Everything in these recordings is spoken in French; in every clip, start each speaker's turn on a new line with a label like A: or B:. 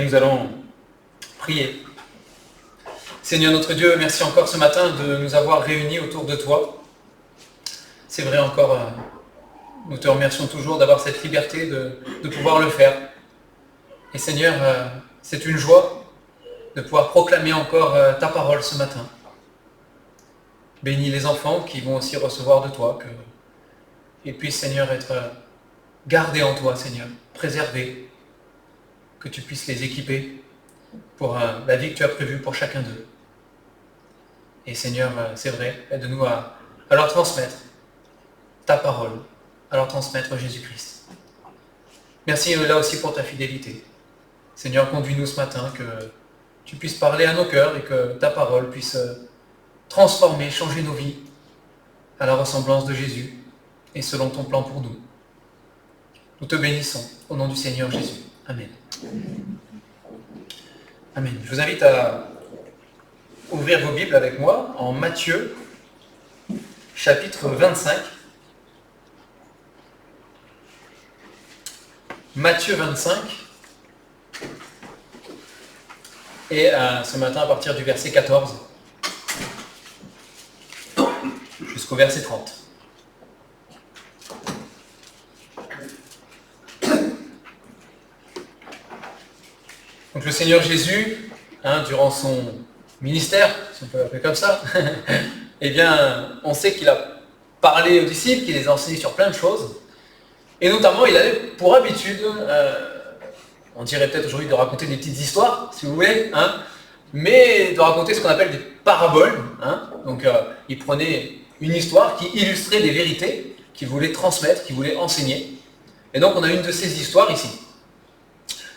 A: nous allons prier. Seigneur notre Dieu, merci encore ce matin de nous avoir réunis autour de toi. C'est vrai encore, nous te remercions toujours d'avoir cette liberté de pouvoir le faire. Et Seigneur, c'est une joie de pouvoir proclamer encore ta parole ce matin. Bénis les enfants qui vont aussi recevoir de toi, qu'ils puissent, Seigneur, être gardés en toi, Seigneur, préservés, que tu puisses les équiper pour la vie que tu as prévue pour chacun d'eux. Et Seigneur, c'est vrai, aide-nous à leur transmettre ta parole, à leur transmettre Jésus-Christ. Merci là aussi pour ta fidélité. Seigneur, conduis-nous ce matin, que tu puisses parler à nos cœurs et que ta parole puisse transformer, changer nos vies à la ressemblance de Jésus et selon ton plan pour nous. Nous te bénissons au nom du Seigneur Jésus. Amen. Amen. Je vous invite à ouvrir vos Bibles avec moi en Matthieu, chapitre 25. Matthieu 25. Et ce matin à partir du verset 14 jusqu'au verset 30. Donc le Seigneur Jésus, durant son ministère, si on peut l'appeler comme ça, eh bien, on sait qu'il a parlé aux disciples, qu'il les a enseignés sur plein de choses. Et notamment, il avait pour habitude, on dirait peut-être aujourd'hui de raconter des petites histoires, si vous voulez, mais de raconter ce qu'on appelle des paraboles. Donc, il prenait une histoire qui illustrait des vérités qu'il voulait transmettre, qu'il voulait enseigner. Et donc, on a une de ces histoires ici.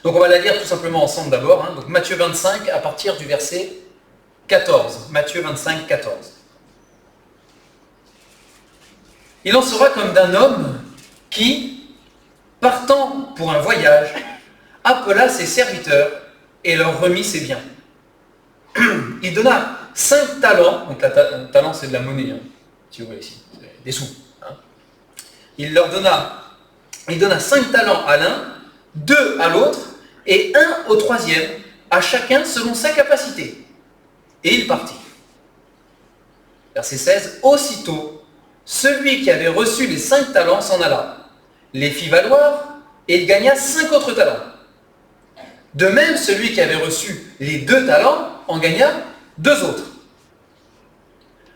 A: Donc, on va la lire tout simplement ensemble d'abord. Donc, Matthieu 25, à partir du verset 14. Matthieu 25, 14. Il en sera comme d'un homme qui, partant pour un voyage, appela ses serviteurs et leur remit ses biens. Il donna 5 talents, donc un talent c'est de la monnaie, si vous voulez ici, des sous. Il donna 5 talents à l'un, 2 à l'autre, et 1 au troisième, à chacun selon sa capacité. Et il partit. Verset 16, aussitôt, celui qui avait reçu les 5 talents s'en alla, les fit valoir, et il gagna 5 autres talents. De même, celui qui avait reçu les 2 talents en gagna 2 autres.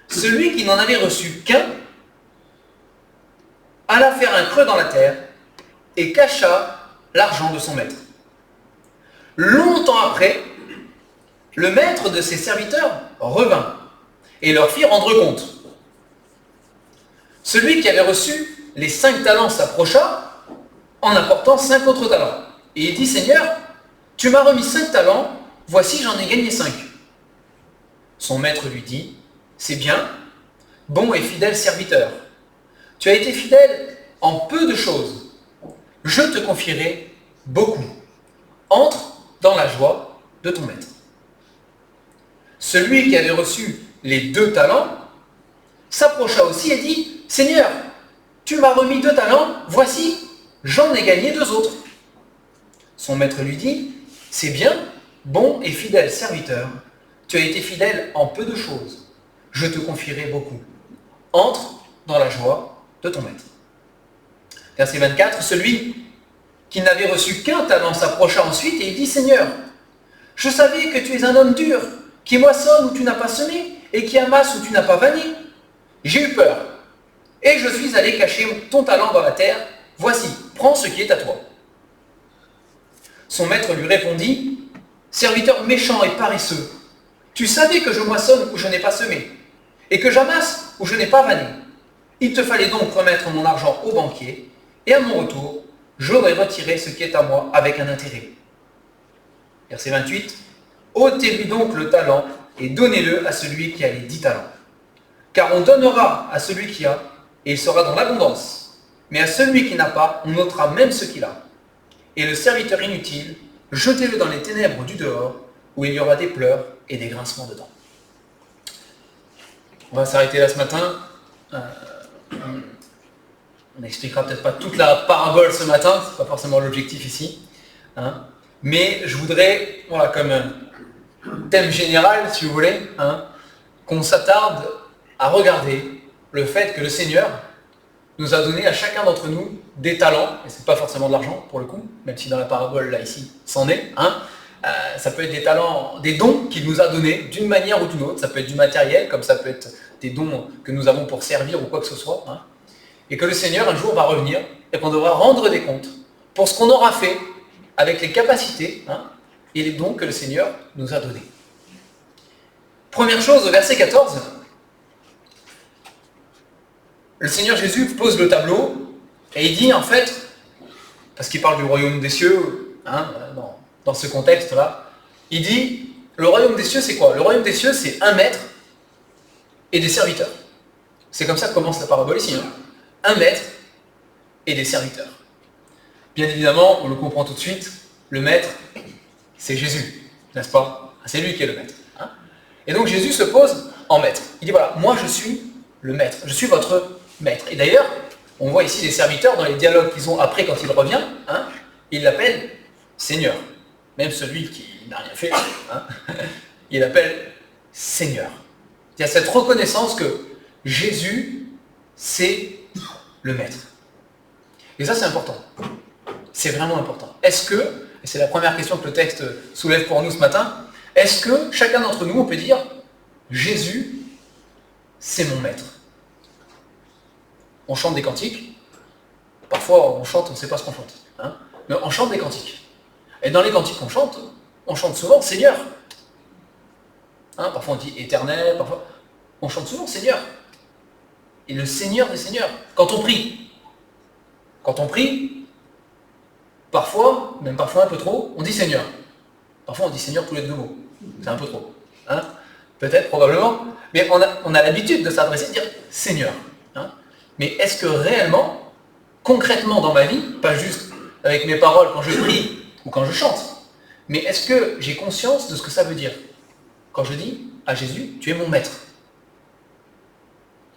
A: Celui qui n'en avait reçu qu'un alla faire un creux dans la terre et cacha l'argent de son maître. Longtemps après, le maître de ses serviteurs revint et leur fit rendre compte. Celui qui avait reçu les 5 talents s'approcha en apportant 5 autres talents. Et il dit, Seigneur, tu m'as remis 5 talents, voici j'en ai gagné 5. Son maître lui dit, c'est bien, bon et fidèle serviteur. Tu as été fidèle en peu de choses. Je te confierai beaucoup. Entre dans la joie de ton maître. Celui qui avait reçu les 2 talents s'approcha aussi et dit, Seigneur, tu m'as remis 2 talents, voici, j'en ai gagné 2 autres. Son maître lui dit, c'est bien, bon et fidèle serviteur, tu as été fidèle en peu de choses, je te confierai beaucoup. Entre dans la joie de ton maître. Verset 24, celui qui n'avait reçu qu'un talent s'approcha ensuite et il dit, Seigneur, je savais que tu es un homme dur, qui moissonne où tu n'as pas semé, et qui amasse où tu n'as pas vanné. J'ai eu peur, et je suis allé cacher ton talent dans la terre, voici, prends ce qui est à toi. Son maître lui répondit, serviteur méchant et paresseux, tu savais que je moissonne où je n'ai pas semé, et que j'amasse où je n'ai pas vanné. Il te fallait donc remettre mon argent au banquier, et à mon retour, j'aurais retiré ce qui est à moi avec un intérêt. Verset 28. Ôtez-lui donc le talent et donnez-le à celui qui a les 10 talents. Car on donnera à celui qui a, et il sera dans l'abondance. Mais à celui qui n'a pas, on ôtera même ce qu'il a. Et le serviteur inutile, jetez-le dans les ténèbres du dehors, où il y aura des pleurs et des grincements de dents. On va s'arrêter là ce matin. On n'expliquera peut-être pas toute la parabole ce matin, ce n'est pas forcément l'objectif ici. Mais je voudrais, voilà, comme thème général, si vous voulez, hein, qu'on s'attarde à regarder le fait que le Seigneur nous a donné à chacun d'entre nous des talents, et c'est pas forcément de l'argent pour le coup, même si dans la parabole là ici, c'en est, hein, ça peut être des talents, des dons qu'il nous a donnés d'une manière ou d'une autre, ça peut être du matériel, comme ça peut être des dons que nous avons pour servir ou quoi que ce soit, hein, et que le Seigneur un jour va revenir et qu'on devra rendre des comptes pour ce qu'on aura fait avec les capacités hein, et les dons que le Seigneur nous a donnés. Première chose, au verset 14, le Seigneur Jésus pose le tableau et il dit en fait, parce qu'il parle du royaume des cieux, hein, dans ce contexte-là, il dit, le royaume des cieux c'est quoi? Le royaume des cieux c'est un maître et des serviteurs. C'est comme ça que commence la parabole ici. Hein. Un maître et des serviteurs. Bien évidemment, on le comprend tout de suite, le maître, c'est Jésus, n'est-ce pas? C'est lui qui est le maître. Hein. Et donc Jésus se pose en maître. Il dit voilà, moi je suis le maître, je suis votre maître. Et d'ailleurs, on voit ici les serviteurs dans les dialogues qu'ils ont après quand il revient, hein, il l'appelle Seigneur. Même celui qui n'a rien fait, hein, il l'appelle Seigneur. Il y a cette reconnaissance que Jésus, c'est le maître. Et ça c'est important. C'est vraiment important. Est-ce que, et c'est la première question que le texte soulève pour nous ce matin, est-ce que chacun d'entre nous, on peut dire Jésus, c'est mon maître? On chante des cantiques, parfois on chante, on ne sait pas ce qu'on chante, hein, mais on chante des cantiques. Et dans les cantiques qu'on chante souvent Seigneur. Hein, parfois on dit éternel, parfois on chante souvent Seigneur. Et le Seigneur des Seigneurs, quand on prie, parfois, même parfois un peu trop, on dit Seigneur. Parfois on dit Seigneur tous les 2 mots. C'est un peu trop. Hein, peut-être, probablement. Mais on a l'habitude de s'adresser, de dire Seigneur. Hein. Mais est-ce que réellement, concrètement dans ma vie, pas juste avec mes paroles quand je prie ou quand je chante, mais est-ce que j'ai conscience de ce que ça veut dire quand je dis à Jésus, tu es mon maître?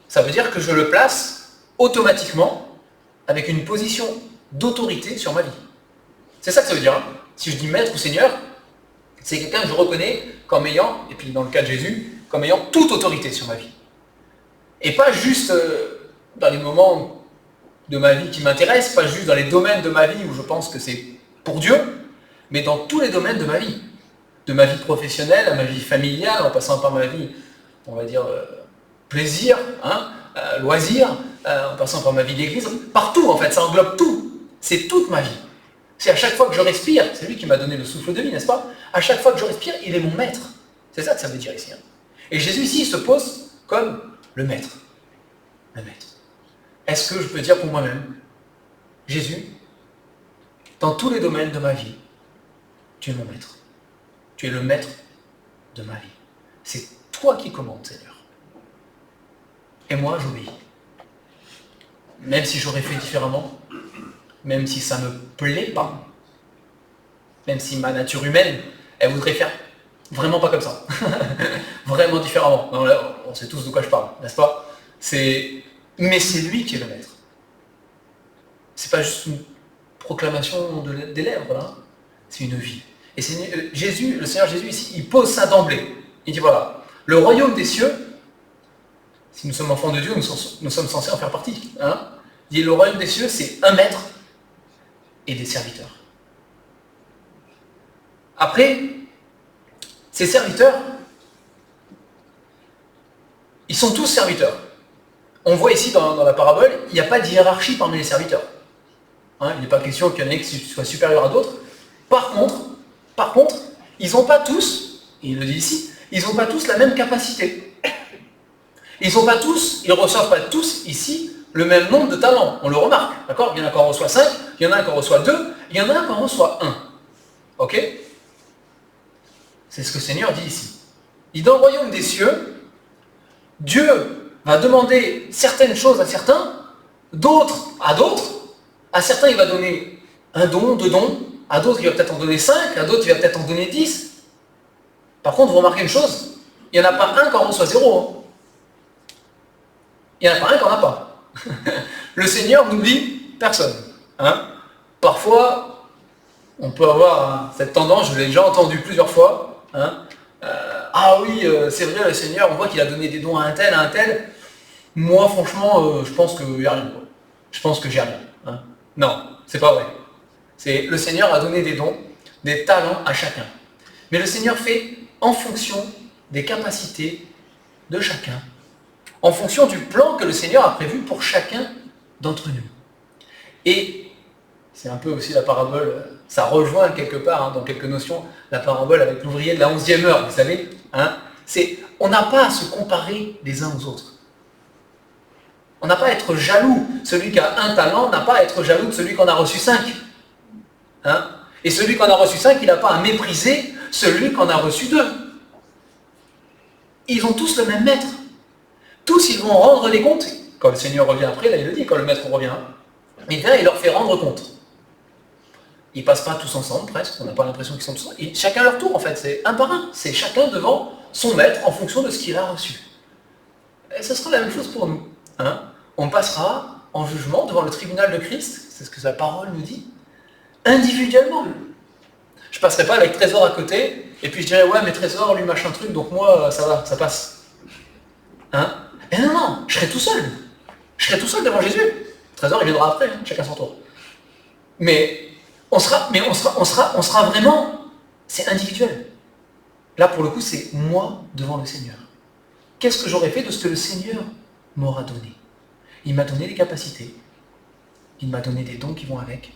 A: Ça veut dire que je le place automatiquement avec une position d'autorité sur ma vie. C'est ça que ça veut dire. Hein. Si je dis maître ou seigneur, c'est quelqu'un que je reconnais comme ayant, et puis dans le cas de Jésus, comme ayant toute autorité sur ma vie. Et pas juste dans les moments de ma vie qui m'intéressent, pas juste dans les domaines de ma vie où je pense que c'est pour Dieu, mais dans tous les domaines de ma vie. De ma vie professionnelle à ma vie familiale, en passant par ma vie, on va dire, plaisir, hein, loisir, en passant par ma vie d'église, partout en fait, ça englobe tout. C'est toute ma vie. C'est à chaque fois que je respire, c'est lui qui m'a donné le souffle de vie, n'est-ce pas? À chaque fois que je respire, il est mon maître. C'est ça que ça veut dire ici. Hein. Et Jésus ici, il se pose comme le maître. Le maître. Est-ce que je peux dire pour moi-même, Jésus, dans tous les domaines de ma vie, tu es mon maître. Tu es le maître de ma vie. C'est toi qui commandes, Seigneur. Et moi, j'obéis. Même si j'aurais fait différemment, même si ça ne me plaît pas, même si ma nature humaine, elle voudrait faire vraiment pas comme ça. Vraiment différemment. Non, là, on sait tous de quoi je parle, n'est-ce pas? Mais c'est lui qui est le maître. C'est pas juste une proclamation des lèvres, là. C'est une vie. Et Jésus, le Seigneur Jésus ici, il pose ça d'emblée. Il dit voilà, le royaume des cieux, si nous sommes enfants de Dieu, nous sommes censés en faire partie. Hein. Il dit le royaume des cieux, c'est un maître et des serviteurs. Après, ces serviteurs, ils sont tous serviteurs. On voit ici dans la parabole, il n'y a pas de hiérarchie parmi les serviteurs. Hein, il n'est pas question qu'il y en ait qui soient supérieurs à d'autres. Par contre, ils n'ont pas tous, et il le dit ici, ils n'ont pas tous la même capacité. Ils ne reçoivent pas tous ici le même nombre de talents. On le remarque, d'accord? Il y en a qui en reçoit 5, il y en a qui en reçoit 2, il y en a qui en reçoit 1. Ok? C'est ce que le Seigneur dit ici. Il dit dans le royaume des cieux, Dieu va demander certaines choses à certains, d'autres à d'autres. À certains, il va donner un don, 2 dons. À d'autres, il va peut-être en donner 5. À d'autres, il va peut-être en donner 10. Par contre, vous remarquez une chose, il n'y en a pas un qui en reçoit 0. Hein. Il n'y en a pas un qui n'en a pas. Le Seigneur n'oublie personne. Hein. Parfois, On peut avoir cette tendance, je l'ai déjà entendu plusieurs fois. Hein, ah oui, c'est vrai, le Seigneur, on voit qu'il a donné des dons à un tel, à un tel. Moi, franchement, je pense qu'il n'y a rien. Je pense que j'ai rien. Hein. Non, c'est pas vrai. C'est le Seigneur a donné des dons, des talents à chacun. Mais le Seigneur fait en fonction des capacités de chacun, en fonction du plan que le Seigneur a prévu pour chacun d'entre nous. Et c'est un peu aussi la parabole, ça rejoint quelque part, dans quelques notions, la parabole avec l'ouvrier de la 11e heure, vous savez. On n'a pas à se comparer les uns aux autres. On n'a pas à être jaloux. Celui qui a un talent n'a pas à être jaloux de celui qui en a reçu 5. Et celui qui en a reçu 5, il n'a pas à mépriser celui qui en a reçu 2. Ils ont tous le même maître. Tous, ils vont rendre des comptes. Quand le Seigneur revient après, là il le dit, quand le maître revient, il vient et il leur fait rendre compte. Ils ne passent pas tous ensemble, presque, on n'a pas l'impression qu'ils sont tous ensemble. Chacun leur tour, en fait, c'est un par un. C'est chacun devant son maître en fonction de ce qu'il a reçu. Et ce sera la même chose pour nous. On passera en jugement devant le tribunal de Christ, c'est ce que sa parole nous dit, individuellement. Je ne passerai pas avec Trésor à côté, et puis je dirais, ouais, mais Trésor, lui, machin truc, donc moi, ça va, ça passe. Et non, je serai tout seul. Je serai tout seul devant Jésus. Trésor, il viendra après, chacun son tour. Mais on sera vraiment, c'est individuel. Là, pour le coup, c'est moi devant le Seigneur. Qu'est-ce que j'aurais fait de ce que le Seigneur m'aura donné? Il m'a donné des capacités. Il m'a donné des dons qui vont avec.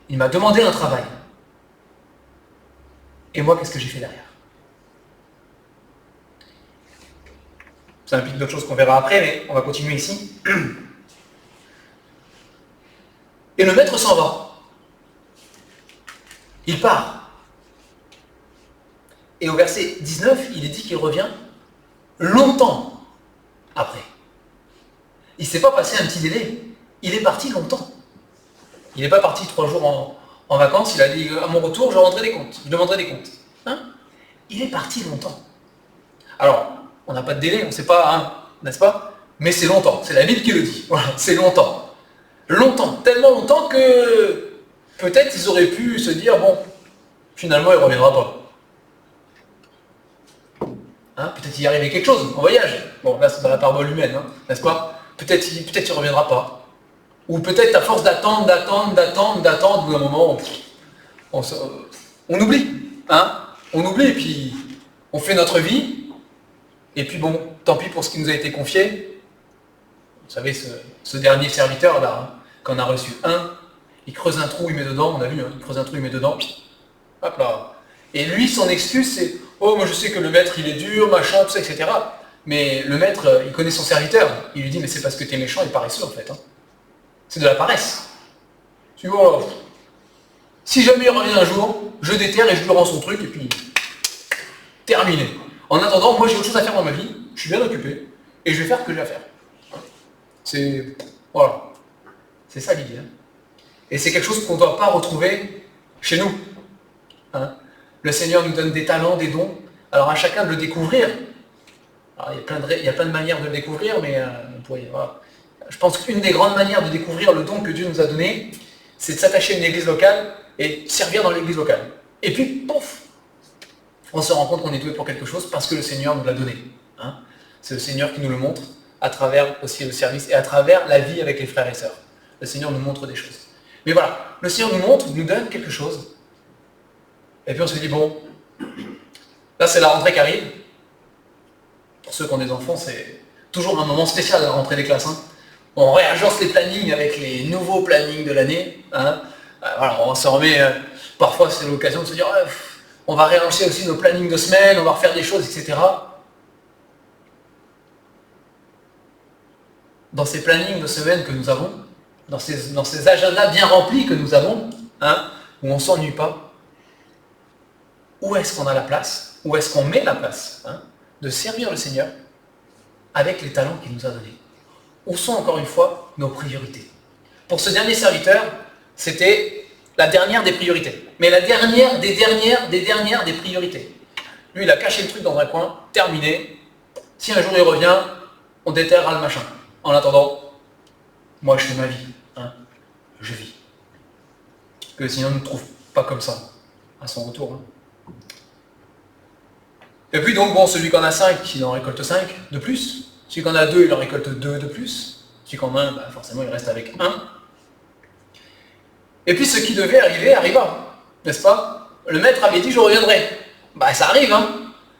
A: Il m'a demandé un travail. Et moi, qu'est-ce que j'ai fait derrière? Ça implique d'autres choses qu'on verra après, mais on va continuer ici. Et le maître s'en va. Il part. Et au verset 19, il est dit qu'il revient longtemps après. Il ne s'est pas passé un petit délai. Il est parti longtemps. Il n'est pas parti 3 jours en vacances. Il a dit, à mon retour, je rendrai des comptes. Je demanderai des comptes. Il est parti longtemps. Alors, on n'a pas de délai, on ne sait pas, n'est-ce pas? Mais c'est longtemps. C'est la Bible qui le dit. Voilà, c'est longtemps. Longtemps. Tellement longtemps que peut-être ils auraient pu se dire, bon, finalement, il ne reviendra pas. Peut-être qu'il y arrivait quelque chose en voyage. Bon, là, c'est dans la parabole humaine, n'est-ce pas? Peut-être qu'il ne reviendra pas. Ou peut-être à force d'attendre, au bout d'un moment, on oublie. On oublie et puis on fait notre vie. Et puis bon, tant pis pour ce qui nous a été confié. Vous savez, ce dernier serviteur-là, quand on a reçu un, il creuse un trou, il met dedans, on a vu, il creuse un trou, il met dedans. Hop là. Et lui, son excuse, c'est « Oh, moi je sais que le maître, il est dur, machin, tout ça, etc. » Mais le maître, il connaît son serviteur. Il lui dit « Mais c'est parce que t'es méchant et paresseux, en fait. C'est de la paresse. » Tu vois, si jamais il revient un jour, je déterre et je lui rends son truc, et puis terminé. En attendant, moi j'ai autre chose à faire dans ma vie, je suis bien occupé, et je vais faire ce que j'ai à faire. C'est... Voilà. C'est ça l'idée. Et c'est quelque chose qu'on ne doit pas retrouver chez nous. Le Seigneur nous donne des talents, des dons, alors à chacun de le découvrir. Alors, il y a plein de manières de le découvrir, mais voilà. Je pense qu'une des grandes manières de découvrir le don que Dieu nous a donné, c'est de s'attacher à une église locale et servir dans l'église locale. Et puis, pouf, on se rend compte qu'on est doué pour quelque chose parce que le Seigneur nous l'a donné. C'est le Seigneur qui nous le montre à travers aussi le service et à travers la vie avec les frères et sœurs. Le Seigneur nous montre des choses. Mais voilà, le Seigneur nous montre, nous donne quelque chose. Et puis on se dit, bon, là c'est la rentrée qui arrive. Pour ceux qui ont des enfants, c'est toujours un moment spécial la rentrée des classes. On réagence les plannings avec les nouveaux plannings de l'année. Voilà, on se remet, parfois c'est l'occasion de se dire, on va réagencer aussi nos plannings de semaine, on va refaire des choses, etc. Dans ces plannings de semaine que nous avons, dans ces agendas bien remplis que nous avons, où on ne s'ennuie pas, où est-ce qu'on a la place, où est-ce qu'on met la place de servir le Seigneur avec les talents qu'il nous a donnés? Où sont encore une fois nos priorités? Pour ce dernier serviteur, c'était la dernière des priorités. Mais la dernière des priorités. Lui, il a caché le truc dans un coin, terminé. Si un jour il revient, on déterrera le machin. En attendant, moi je fais ma vie. Je vis. Que le Seigneur ne nous trouve Pas comme ça, à son retour. Hein. Et puis donc, bon, celui qui en a 5, il en récolte 5 de plus. Celui qui en a 2, il en récolte 2 de plus. Celui qui en a 1, bah, forcément, il reste avec 1. Et puis ce qui devait arriver, arriva. N'est-ce pas? Le maître avait dit, je reviendrai. Bah, ça arrive, hein.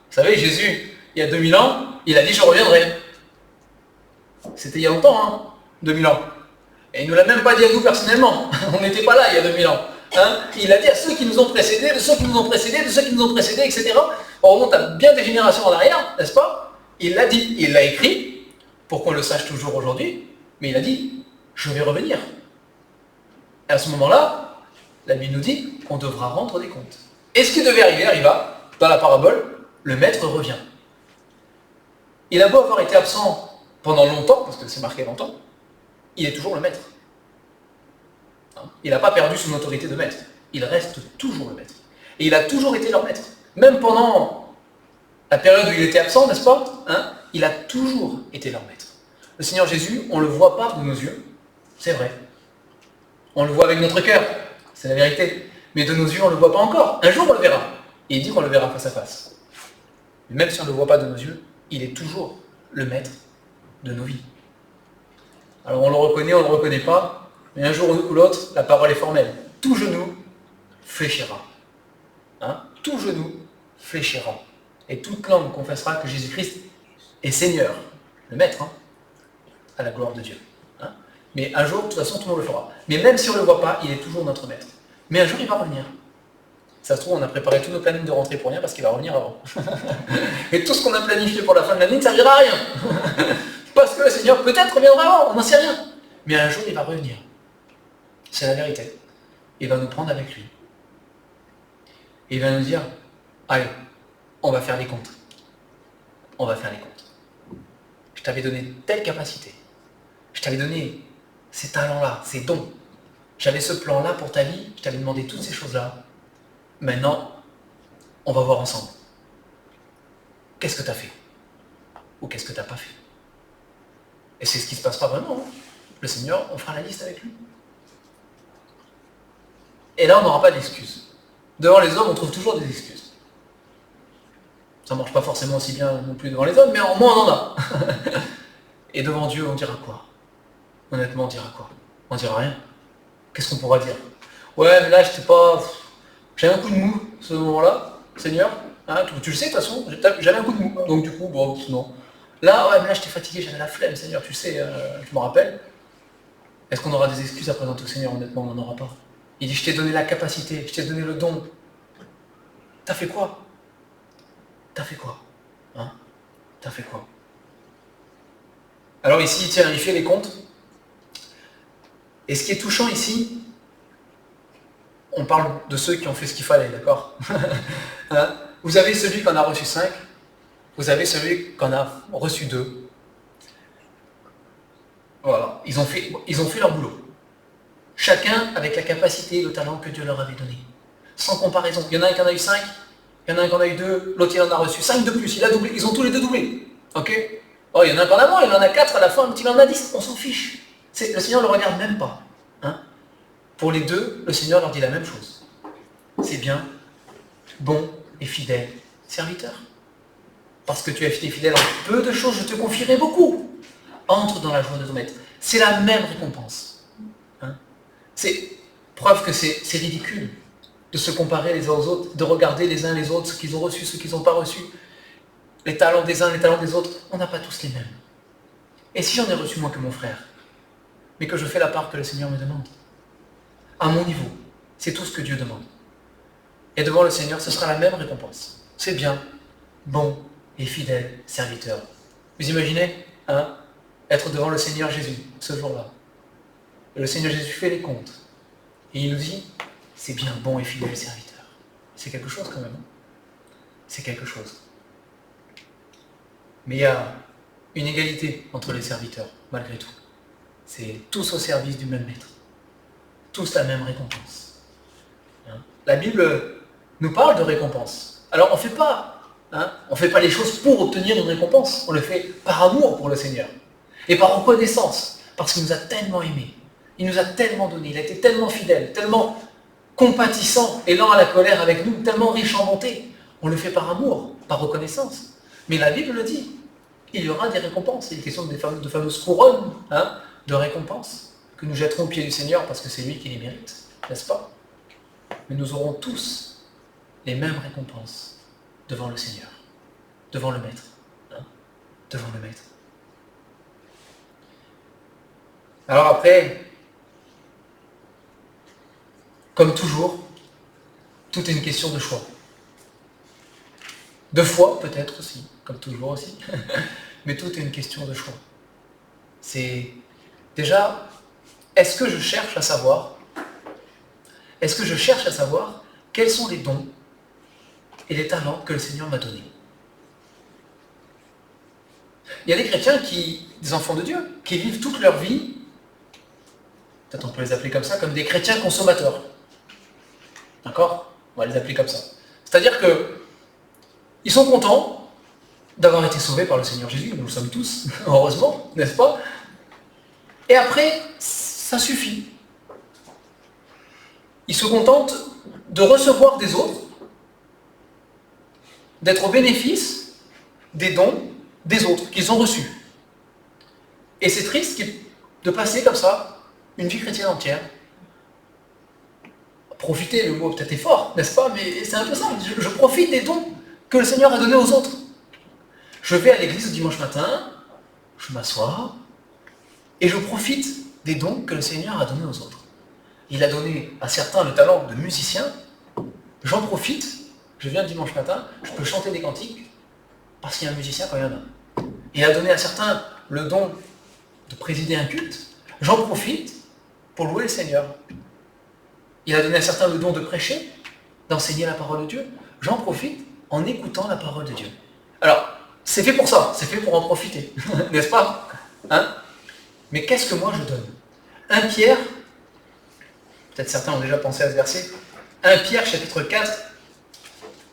A: Vous savez, Jésus, il y a 2000 ans, il a dit, je reviendrai. C'était il y a longtemps, hein, 2000 ans. Et il ne nous l'a même pas dit à nous personnellement. On n'était pas là il y a 2000 ans. Hein. Il a dit à ceux qui nous ont précédés, de ceux qui nous ont précédés, de ceux qui nous ont précédés, etc. On remonte à bien des générations en arrière, n'est-ce pas? Il l'a dit, il l'a écrit, pour qu'on le sache toujours aujourd'hui, mais il a dit, je vais revenir. Et à ce moment-là, la Bible nous dit qu'on devra rendre des comptes. Et ce qui devait arriver arriva. Dans la parabole, le maître revient. Il a beau avoir été absent pendant longtemps, parce que c'est marqué longtemps, il est toujours le maître. Il n'a pas perdu son autorité de maître. Il reste toujours le maître. Et il a toujours été leur maître. Même pendant la période où il était absent, n'est-ce pas? Il a toujours été leur maître. Le Seigneur Jésus, on ne le voit pas de nos yeux, c'est vrai. On le voit avec notre cœur, c'est la vérité. Mais de nos yeux, on ne le voit pas encore. Un jour, on le verra. Et il dit qu'on le verra face à face. Mais même si on ne le voit pas de nos yeux, il est toujours le maître de nos vies. Alors on le reconnaît, on ne le reconnaît pas, mais un jour ou l'autre, la parole est formelle. Tout genou fléchira. Tout genou fléchira. Et toute langue confessera que Jésus-Christ est Seigneur, le Maître, à la gloire de Dieu. Mais un jour, de toute façon, tout le monde le fera. Mais même si on ne le voit pas, il est toujours notre Maître. Mais un jour, il va revenir. Ça se trouve, on a préparé tous nos plannings de rentrée pour rien parce qu'il va revenir avant. Et tout ce qu'on a planifié pour la fin de l'année ne servira à rien. Parce que le Seigneur peut-être reviendra avant, on n'en sait rien. Mais un jour, il va revenir. C'est la vérité. Il va nous prendre avec lui. Et il va nous dire, allez, on va faire les comptes. On va faire les comptes. Je t'avais donné telle capacité. Je t'avais donné ces talents-là, ces dons. J'avais ce plan-là pour ta vie. Je t'avais demandé toutes ces choses-là. Maintenant, on va voir ensemble. Qu'est-ce que tu as fait? Ou qu'est-ce que tu n'as pas fait? Et c'est ce qui se passera vraiment. Le Seigneur, on fera la liste avec lui. Et là, on n'aura pas d'excuses. Devant les hommes, on trouve toujours des excuses. Ça ne marche pas forcément aussi bien non plus devant les hommes, mais au moins on en a. Et devant Dieu, on dira quoi? Honnêtement, on dira quoi? On dira rien. Qu'est-ce qu'on pourra dire? Ouais, mais là, j'étais pas... J'avais un coup de mou, ce moment-là, Seigneur. Tu le sais, de toute façon, j'avais un coup de mou. Donc du coup, bon, non. Là, ouais, mais là, j'étais fatigué, j'avais la flemme, Seigneur, tu sais, je me rappelle. Est-ce qu'on aura des excuses à présenter au Seigneur? Honnêtement, on n'en aura pas. Il dit, je t'ai donné la capacité, je t'ai donné le don. T'as fait quoi? T'as fait quoi? T'as fait quoi? Alors ici, tiens, il fait les comptes. Et ce qui est touchant ici, on parle de ceux qui ont fait ce qu'il fallait, d'accord? Vous avez celui qui en a reçu 5, vous avez celui qui en a reçu 2. Voilà, ils ont fait leur boulot. Chacun avec la capacité et le talent que Dieu leur avait donné. Sans comparaison. Il y en a un qui en a eu 5, il y en a un qui en a eu 2, l'autre il en a reçu 5 de plus, il a doublé, ils ont tous les deux doublé. Ok? Oh, il y en a un qui en a moins, il en a 4 à la fin, l'autre il en a 10, on s'en fiche. Le Seigneur ne le regarde même pas. Pour les deux, le Seigneur leur dit la même chose. C'est bien, bon et fidèle serviteur. Parce que tu as été fidèle en peu de choses, je te confierai beaucoup. Entre dans la joie de ton maître. C'est la même récompense. C'est preuve que c'est ridicule de se comparer les uns aux autres, de regarder les uns les autres, ce qu'ils ont reçu, ce qu'ils n'ont pas reçu. Les talents des uns, les talents des autres, on n'a pas tous les mêmes. Et si j'en ai reçu moins que mon frère, mais que je fais la part que le Seigneur me demande, à mon niveau, c'est tout ce que Dieu demande. Et devant le Seigneur, ce sera la même récompense. C'est bien, bon et fidèle serviteur. Vous imaginez, être devant le Seigneur Jésus, ce jour-là. Et le Seigneur Jésus fait les comptes. Et il nous dit, c'est bien, bon et fidèle serviteur. C'est quelque chose quand même. C'est quelque chose. Mais il y a une égalité entre les serviteurs, malgré tout. C'est tous au service du même maître. Tous la même récompense. La Bible nous parle de récompense. Alors on ne fait pas les choses pour obtenir une récompense. On le fait par amour pour le Seigneur. Et par reconnaissance. Parce qu'il nous a tellement aimés. Il nous a tellement donné. Il a été tellement fidèle, tellement compatissant et lent à la colère avec nous, tellement riche en bonté. On le fait par amour, par reconnaissance. Mais la Bible le dit, il y aura des récompenses. Il est question de fameuses couronnes de récompenses que nous jetterons au pied du Seigneur parce que c'est lui qui les mérite, n'est-ce pas? Mais nous aurons tous les mêmes récompenses devant le Seigneur, devant le Maître. Devant le Maître. Alors après, comme toujours, tout est une question de choix. De foi, peut-être aussi, comme toujours aussi, mais tout est une question de choix. C'est déjà, est-ce que je cherche à savoir quels sont les dons et les talents que le Seigneur m'a donnés? Il y a des chrétiens des enfants de Dieu, qui vivent toute leur vie, peut-être on peut les appeler comme ça, comme des chrétiens consommateurs. D'accord? On va les appeler comme ça. C'est-à-dire que ils sont contents d'avoir été sauvés par le Seigneur Jésus, nous le sommes tous, heureusement, n'est-ce pas? Et après, ça suffit. Ils se contentent de recevoir des autres, d'être au bénéfice des dons des autres qu'ils ont reçus. Et c'est triste de passer comme ça une vie chrétienne entière. Profiter, le mot peut-être est fort, n'est-ce pas? Mais c'est un peu ça. Je profite des dons que le Seigneur a donnés aux autres. Je vais à l'église le dimanche matin, je m'assois, et je profite des dons que le Seigneur a donnés aux autres. Il a donné à certains le talent de musicien, j'en profite, je viens le dimanche matin, je peux chanter des cantiques, parce qu'il y a un musicien quand il y en a. Il a donné à certains le don de présider un culte, j'en profite pour louer le Seigneur. Il a donné à certains le don de prêcher, d'enseigner la parole de Dieu, j'en profite en écoutant la parole de Dieu. Alors, c'est fait pour ça, c'est fait pour en profiter, n'est-ce pas? Mais qu'est-ce que moi je donne? 1 Pierre, peut-être certains ont déjà pensé à ce verset, 1 Pierre chapitre 4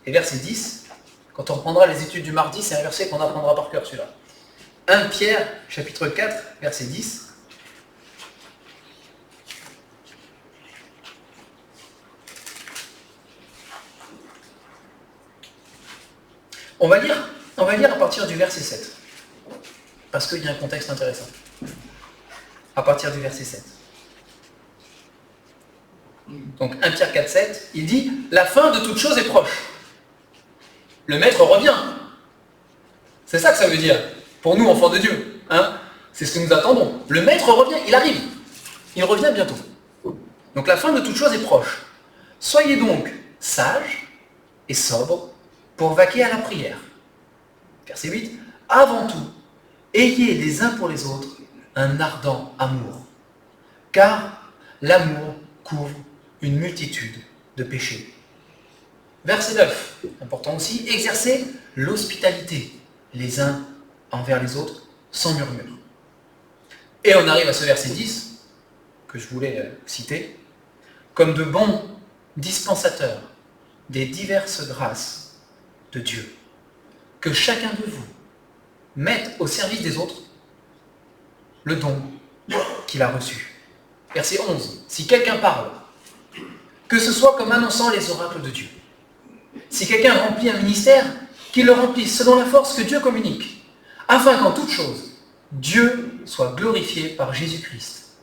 A: et verset 10, quand on reprendra les études du mardi, c'est un verset qu'on apprendra par cœur celui-là. 1 Pierre chapitre 4 verset 10. On va lire à partir du verset 7, parce qu'il y a un contexte intéressant. À partir du verset 7. Donc 1 Pierre 4, 7, il dit « La fin de toute chose est proche. Le Maître revient. » C'est ça que ça veut dire, pour nous, enfants de Dieu. C'est ce que nous attendons. Le Maître revient, il arrive. Il revient bientôt. Donc la fin de toute chose est proche. Soyez donc sages et sobres pour vaquer à la prière. Verset 8. Avant tout, ayez les uns pour les autres un ardent amour, car l'amour couvre une multitude de péchés. Verset 9, important aussi, exercez l'hospitalité les uns envers les autres sans murmure. Et on arrive à ce verset 10, que je voulais citer, comme de bons dispensateurs des diverses grâces de Dieu, que chacun de vous mette au service des autres le don qu'il a reçu. Verset 11. Si quelqu'un parle, que ce soit comme annonçant les oracles de Dieu. Si quelqu'un remplit un ministère, qu'il le remplisse selon la force que Dieu communique, afin qu'en toute chose, Dieu soit glorifié par Jésus-Christ,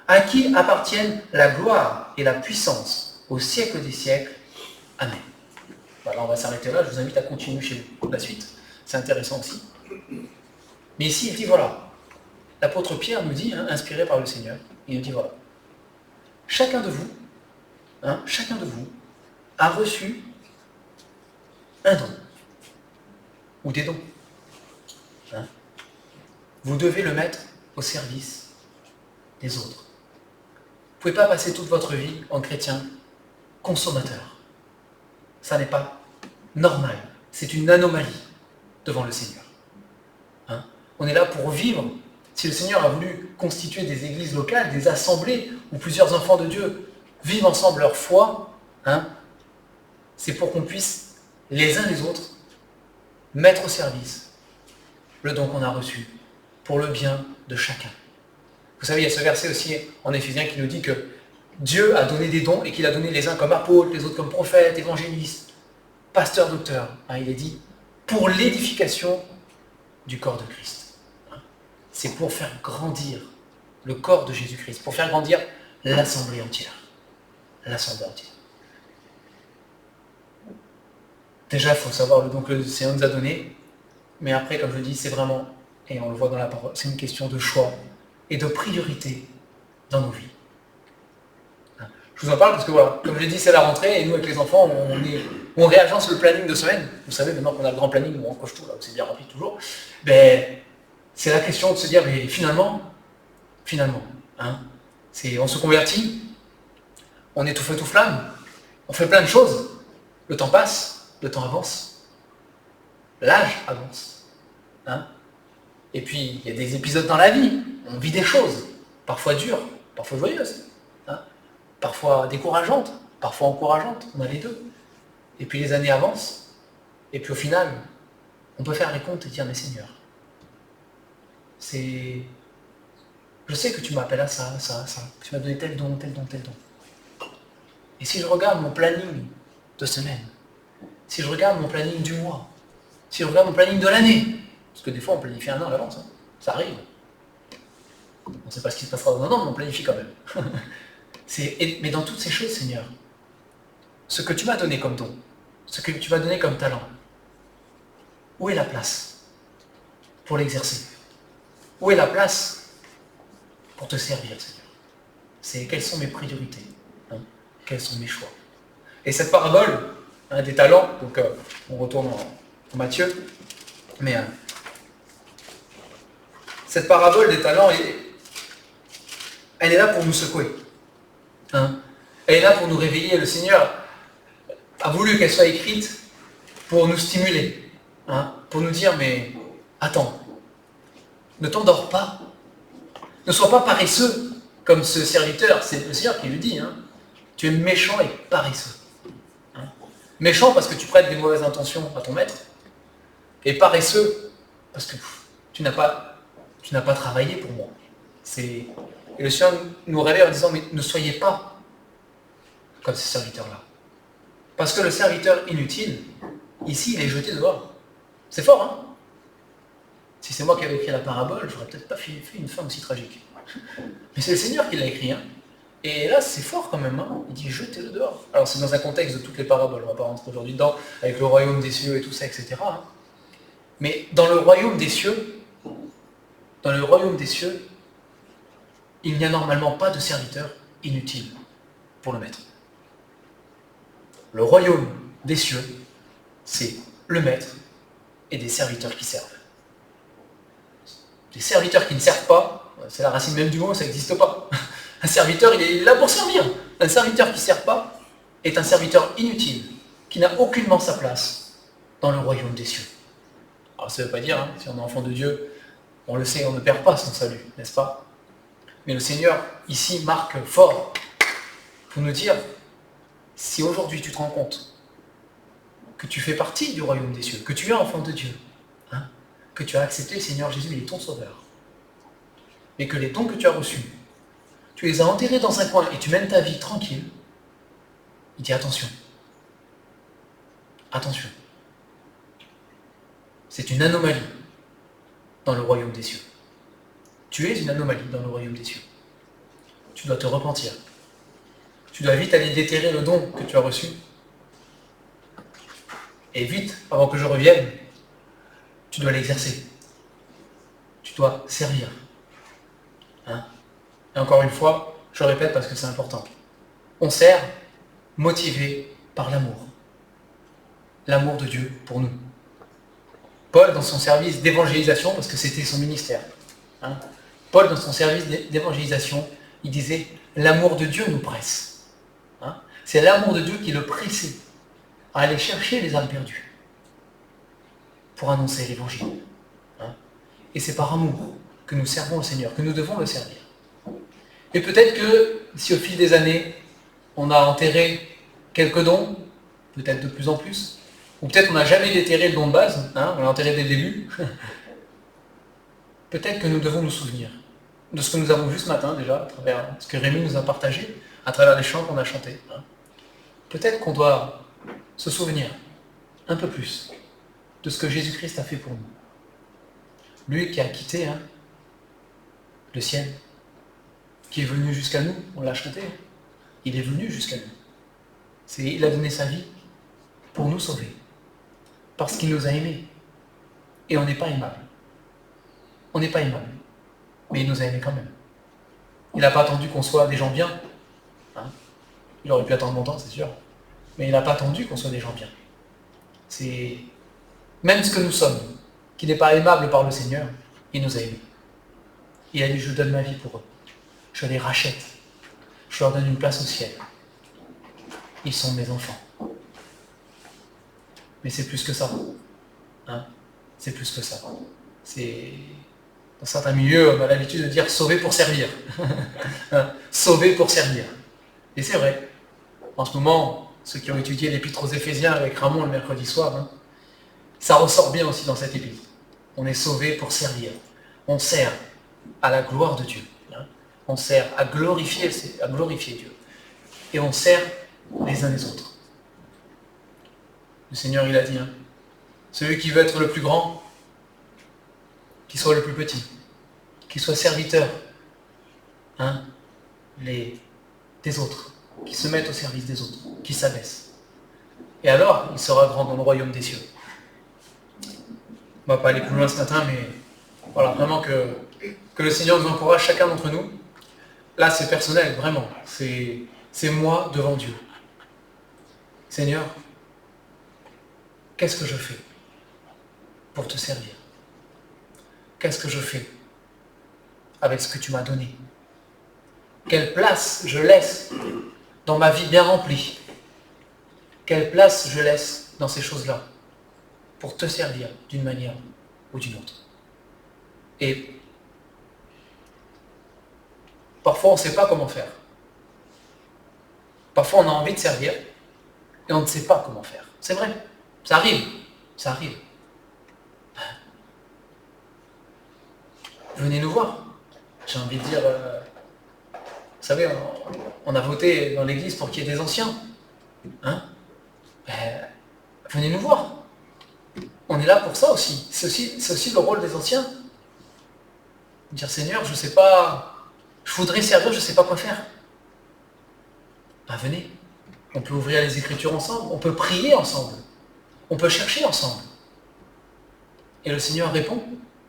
A: à qui appartiennent la gloire et la puissance au siècle des siècles. Amen. Voilà, on va s'arrêter là, je vous invite à continuer chez vous. La suite, c'est intéressant aussi. Mais ici, il dit voilà, l'apôtre Pierre nous dit, inspiré par le Seigneur, il nous dit voilà, chacun de vous a reçu un don, ou des dons. Vous devez le mettre au service des autres. Vous ne pouvez pas passer toute votre vie en chrétien consommateur. Ça n'est pas normal. C'est une anomalie devant le Seigneur. On est là pour vivre. Si le Seigneur a voulu constituer des églises locales, des assemblées où plusieurs enfants de Dieu vivent ensemble leur foi, c'est pour qu'on puisse, les uns les autres, mettre au service le don qu'on a reçu pour le bien de chacun. Vous savez, il y a ce verset aussi en Éphésiens qui nous dit que Dieu a donné des dons et qu'il a donné les uns comme apôtres, les autres comme prophètes, évangélistes, pasteurs, docteurs. Il est dit pour l'édification du corps de Christ. C'est pour faire grandir le corps de Jésus-Christ, pour faire grandir l'assemblée entière. L'assemblée entière. Déjà, il faut savoir le don que le Seigneur nous a donné, mais après, comme je dis, c'est vraiment, et on le voit dans la parole, c'est une question de choix et de priorité dans nos vies. Je vous en parle parce que voilà, comme je l'ai dit, c'est la rentrée, et nous, avec les enfants, on réagence le planning de semaine. Vous savez, maintenant qu'on a le grand planning, on encoche tout, là, c'est bien rempli toujours. Ben, c'est la question de se dire, mais finalement, on se convertit, on est tout feu tout flamme, on fait plein de choses, le temps passe, le temps avance, l'âge avance. Et puis, il y a des épisodes dans la vie, on vit des choses, parfois dures, parfois joyeuses, parfois décourageantes, parfois encourageantes, on a les deux. Et puis les années avancent, et puis au final, on peut faire les comptes et dire, mais Seigneur, je sais que tu m'appelles à ça, que tu m'as donné tel don. Et si je regarde mon planning de semaine, si je regarde mon planning du mois, si je regarde mon planning de l'année, parce que des fois on planifie un an à l'avance, ça arrive. On ne sait pas ce qui se passera dans un an, mais on planifie quand même. Mais dans toutes ces choses, Seigneur, ce que tu m'as donné comme don, ce que tu m'as donné comme talent, où est la place pour l'exercer? Où est la place pour te servir, Seigneur? Quelles sont mes priorités? Quels sont mes choix? Et cette parabole des talents, donc on retourne en Matthieu, mais cette parabole des talents, elle est là pour nous secouer. Elle est là pour nous réveiller. Le Seigneur a voulu qu'elle soit écrite pour nous stimuler, pour nous dire, mais attends, ne t'endors pas, ne sois pas paresseux comme ce serviteur, c'est le Seigneur qui lui dit, tu es méchant et paresseux. Méchant parce que tu prêtes des mauvaises intentions à ton maître, et paresseux parce que tu n'as pas travaillé pour moi. Et le Seigneur nous réveille en disant, mais ne soyez pas comme ces serviteurs-là. Parce que le serviteur inutile, ici, il est jeté dehors. C'est fort, Si c'est moi qui avais écrit la parabole, j'aurais peut-être pas fait une fin aussi tragique. Mais c'est le Seigneur qui l'a écrit, Et là, c'est fort quand même, Il dit, jetez-le dehors. Alors, c'est dans un contexte de toutes les paraboles, on ne va pas rentrer aujourd'hui dedans, avec le royaume des cieux et tout ça, etc. Mais dans le royaume des cieux, il n'y a normalement pas de serviteur inutile pour le maître. Le royaume des cieux, c'est le maître et des serviteurs qui servent. Les serviteurs qui ne servent pas, c'est la racine même du mot, ça n'existe pas. Un serviteur, il est là pour servir. Un serviteur qui ne sert pas est un serviteur inutile, qui n'a aucunement sa place dans le royaume des cieux. Alors ça ne veut pas dire, si on est enfant de Dieu, on le sait, on ne perd pas son salut, n'est-ce pas? Mais le Seigneur, ici, marque fort pour nous dire, si aujourd'hui tu te rends compte que tu fais partie du royaume des cieux, que tu es enfant de Dieu, que tu as accepté le Seigneur Jésus, il est ton sauveur, mais que les dons que tu as reçus, tu les as enterrés dans un coin et tu mènes ta vie tranquille, il dit attention. Attention. C'est une anomalie dans le royaume des cieux. Tu es une anomalie dans le royaume des cieux. Tu dois te repentir. Tu dois vite aller déterrer le don que tu as reçu. Et vite, avant que je revienne, tu dois l'exercer. Tu dois servir. Et encore une fois, je répète parce que c'est important. On sert motivé par l'amour. L'amour de Dieu pour nous. Paul, dans son service d'évangélisation, parce que c'était son ministère, Paul, dans son service d'évangélisation, il disait « L'amour de Dieu nous presse. » C'est l'amour de Dieu qui le pressait à aller chercher les âmes perdues pour annoncer l'évangile. Et c'est par amour que nous servons le Seigneur, que nous devons le servir. Et peut-être que si au fil des années, on a enterré quelques dons, peut-être de plus en plus, ou peut-être on n'a jamais déterré le don de base, on l'a enterré dès le début, peut-être que nous devons nous souvenir de ce que nous avons vu ce matin déjà, à travers ce que Rémi nous a partagé, à travers les chants qu'on a chantés. Peut-être qu'on doit se souvenir un peu plus de ce que Jésus-Christ a fait pour nous. Lui qui a quitté le ciel, qui est venu jusqu'à nous, on l'a chanté, il est venu jusqu'à nous. Il a donné sa vie pour nous sauver, parce qu'il nous a aimés. Et on n'est pas aimable. On n'est pas aimable, mais il nous a aimés quand même. Il n'a pas attendu qu'on soit des gens bien. Il aurait pu attendre longtemps, c'est sûr, mais il n'a pas attendu qu'on soit des gens bien. C'est même ce que nous sommes, qui n'est pas aimable par le Seigneur, il nous a aimés. Il a dit, je donne ma vie pour eux. Je les rachète. Je leur donne une place au ciel. Ils sont mes enfants. Mais c'est plus que ça. C'est plus que ça. Dans certains milieux, on a l'habitude de dire sauver pour servir. Sauver pour servir. Et c'est vrai. En ce moment, ceux qui ont étudié l'épître aux Éphésiens avec Ramon le mercredi soir, ça ressort bien aussi dans cette épître. On est sauvé pour servir. On sert à la gloire de Dieu. On sert à glorifier Dieu. Et on sert les uns les autres. Le Seigneur, il a dit, celui qui veut être le plus grand, qu'il soit le plus petit, qu'il soit serviteur des autres, qui se mettent au service des autres, qui s'abaissent. Et alors, il sera grand dans le royaume des cieux. On ne va pas aller plus loin ce matin, mais voilà, vraiment que le Seigneur nous encourage, chacun d'entre nous. Là, c'est personnel, vraiment. C'est moi devant Dieu. Seigneur, qu'est-ce que je fais pour te servir? Qu'est-ce que je fais avec ce que tu m'as donné? Quelle place je laisse dans ma vie bien remplie? Quelle place je laisse dans ces choses-là pour te servir d'une manière ou d'une autre? Et parfois, on ne sait pas comment faire. Parfois, on a envie de servir et on ne sait pas comment faire. C'est vrai, ça arrive. Venez nous voir. J'ai envie de dire, vous savez, on a voté dans l'église pour qu'il y ait des anciens. Venez nous voir. On est là pour ça aussi. C'est aussi le rôle des anciens. Dire, Seigneur, je ne sais pas, je voudrais servir, je ne sais pas quoi faire. Venez. On peut ouvrir les Écritures ensemble, on peut prier ensemble, on peut chercher ensemble. Et le Seigneur répond.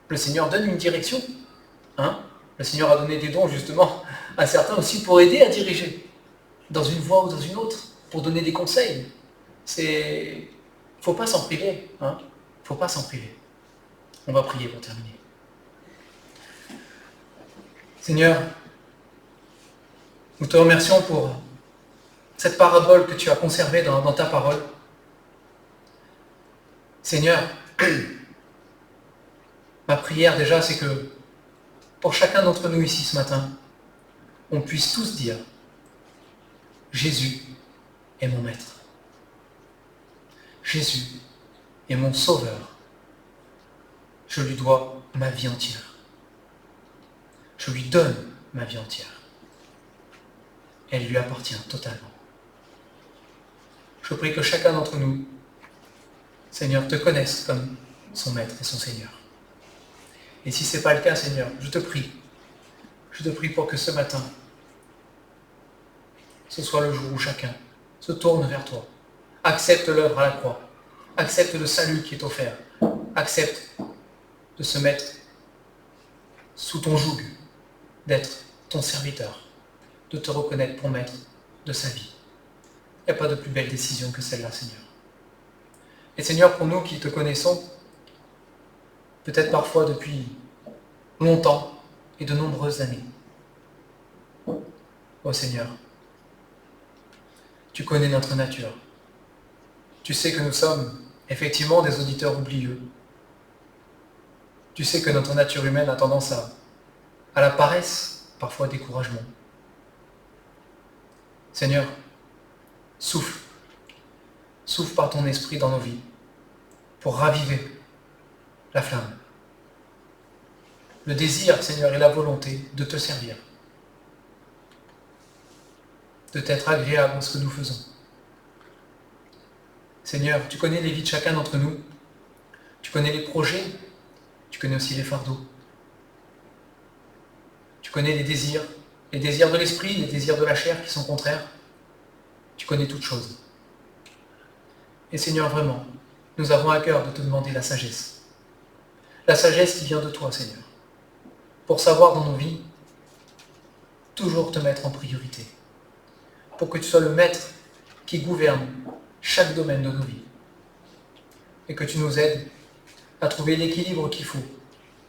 A: Le Seigneur donne une direction. Le Seigneur a donné des dons justement à certains aussi pour aider à diriger dans une voie ou dans une autre, pour donner des conseils. Faut pas s'en priver. Faut pas s'en priver. On va prier pour terminer. Seigneur, nous te remercions pour cette parabole que tu as conservée dans ta parole. Seigneur, ma prière déjà, c'est que pour chacun d'entre nous ici ce matin, on puisse tous dire « Jésus est mon maître. Jésus est mon sauveur. Je lui dois ma vie entière. Je lui donne ma vie entière. Elle lui appartient totalement. Je prie que chacun d'entre nous, Seigneur, te connaisse comme son maître et son Seigneur. Et si ce n'est pas le cas, Seigneur, je te prie pour que ce matin, ce soit le jour où chacun se tourne vers toi, accepte l'œuvre à la croix, accepte le salut qui est offert, accepte de se mettre sous ton joug, d'être ton serviteur, de te reconnaître pour maître de sa vie. Il n'y a pas de plus belle décision que celle-là, Seigneur. Et Seigneur, pour nous qui te connaissons, peut-être parfois depuis longtemps et de nombreuses années, ô Seigneur, tu connais notre nature. Tu sais que nous sommes effectivement des auditeurs oublieux. Tu sais que notre nature humaine a tendance à la paresse, parfois au découragement. Seigneur, souffle par ton esprit dans nos vies pour raviver la flamme. Le désir, Seigneur, et la volonté de te servir. de t'être agréable dans ce que nous faisons. Seigneur, tu connais les vies de chacun d'entre nous. Tu connais les projets, tu connais aussi les fardeaux. Tu connais les désirs de l'esprit, les désirs de la chair qui sont contraires. Tu connais toutes choses. Et Seigneur, vraiment, nous avons à cœur de te demander la sagesse. La sagesse qui vient de toi, Seigneur. Pour savoir dans nos vies, toujours te mettre en priorité. Pour que tu sois le maître qui gouverne chaque domaine de nos vies. Et que tu nous aides à trouver l'équilibre qu'il faut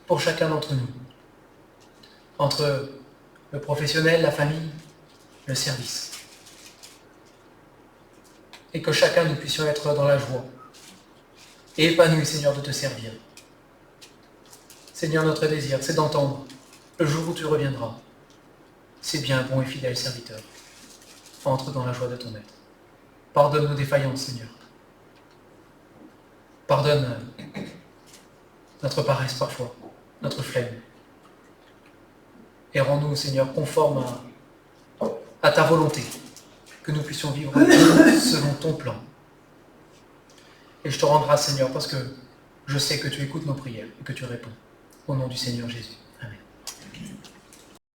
A: pour chacun d'entre nous. Entre le professionnel, la famille, le service. Et que chacun nous puissions être dans la joie. Et épanouis, Seigneur, de te servir. Seigneur, notre désir, c'est d'entendre le jour où tu reviendras. C'est bien, bon et fidèle serviteur. Entre dans la joie de ton être. Pardonne nos défaillances, Seigneur. Pardonne notre paresse parfois, notre flemme. Et rends-nous, Seigneur, conformes à ta volonté, que nous puissions vivre selon ton plan. Et je te rends grâce, Seigneur, parce que je sais que tu écoutes nos prières et que tu réponds. Au nom du Seigneur Jésus. Amen.